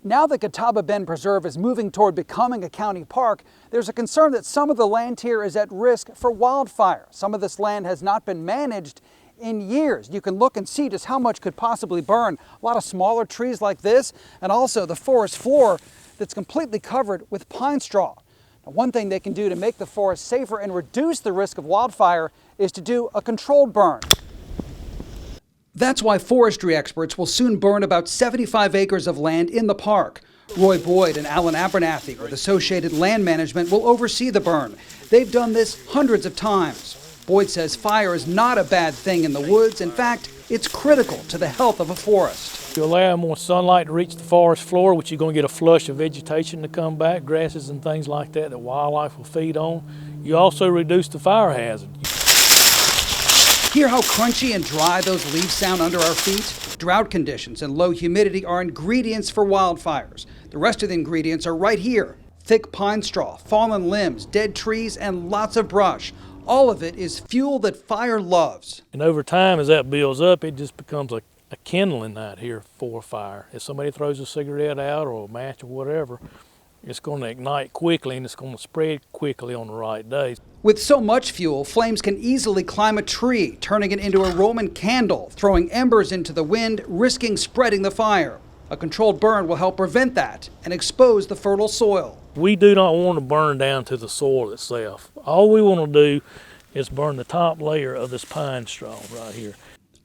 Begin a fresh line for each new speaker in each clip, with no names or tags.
Now that Catawba Bend Preserve is moving toward becoming a county park, there's a concern that some of the land here is at risk for wildfire. Some of this land has not been managed in years. You can look and see just how much could possibly burn. A lot of smaller trees like this, and also the forest floor that's completely covered with pine straw. Now, one thing they can do to make the forest safer and reduce the risk of wildfire is to do a controlled burn. That's why forestry experts will soon burn about 75 acres of land in the park. Roy Boyd and Alan Abernathy with Associated Land Management will oversee the burn. They've done this hundreds of times. Boyd says fire is not a bad thing in the woods. In fact, it's critical to the health of a forest.
You allow more sunlight to reach the forest floor, which you're going to get a flush of vegetation to come back, grasses and things like that that wildlife will feed on. You also reduce the fire hazard.
Hear how crunchy and dry those leaves sound under our feet? Drought conditions and low humidity are ingredients for wildfires. The rest of the ingredients are right here. Thick pine straw, fallen limbs, dead trees, and lots of brush. All of it is fuel that fire loves.
And over time, as that builds up, it just becomes a kindling out here for a fire. If somebody throws a cigarette out or a match or whatever, it's going to ignite quickly and it's going to spread quickly on the right day.
With so much fuel, flames can easily climb a tree, turning it into a Roman candle, throwing embers into the wind, risking spreading the fire. A controlled burn will help prevent that and expose the fertile soil.
We do not want to burn down to the soil itself. All we want to do is burn the top layer of this pine straw right here,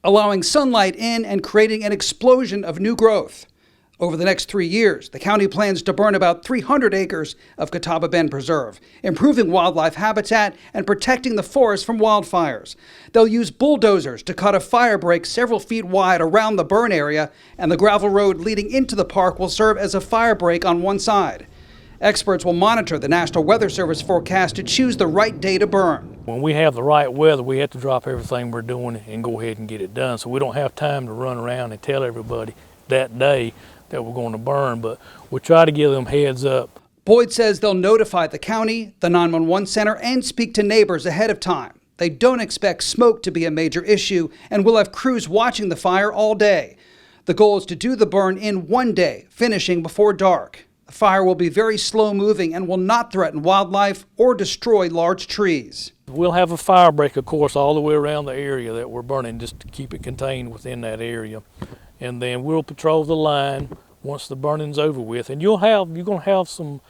allowing sunlight in and creating an explosion of new growth. Over the next 3 years, the county plans to burn about 300 acres of Catawba Bend Preserve, improving wildlife habitat and protecting the forest from wildfires. They'll use bulldozers to cut a fire break several feet wide around the burn area, and the gravel road leading into the park will serve as a fire break on one side. Experts will monitor the National Weather Service forecast to choose the right day to burn.
When we have the right weather, we have to drop everything we're doing and go ahead and get it done. So we don't have time to run around and tell everybody that day that we're going to burn, but we'll try to give them heads up.
Boyd says they'll notify the county, the 911 center, and speak to neighbors ahead of time. They don't expect smoke to be a major issue and will have crews watching the fire all day. The goal is to do the burn in one day, finishing before dark. The fire will be very slow moving and will not threaten wildlife or destroy large trees.
We'll have a fire break, of course, all the way around the area that we're burning, just to keep it contained within that area. And then we'll patrol the line once the burning's over with. And you're going to have some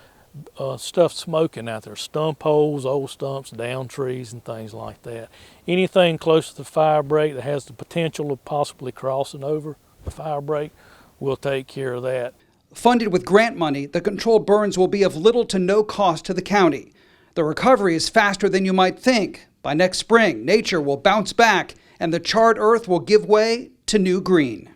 stuff smoking out there, stump holes, old stumps, down trees, and things like that. Anything close to the fire break that has the potential of possibly crossing over the fire break, we'll take care of that.
Funded with grant money, the controlled burns will be of little to no cost to the county. The recovery is faster than you might think. By next spring, nature will bounce back and the charred earth will give way to new green.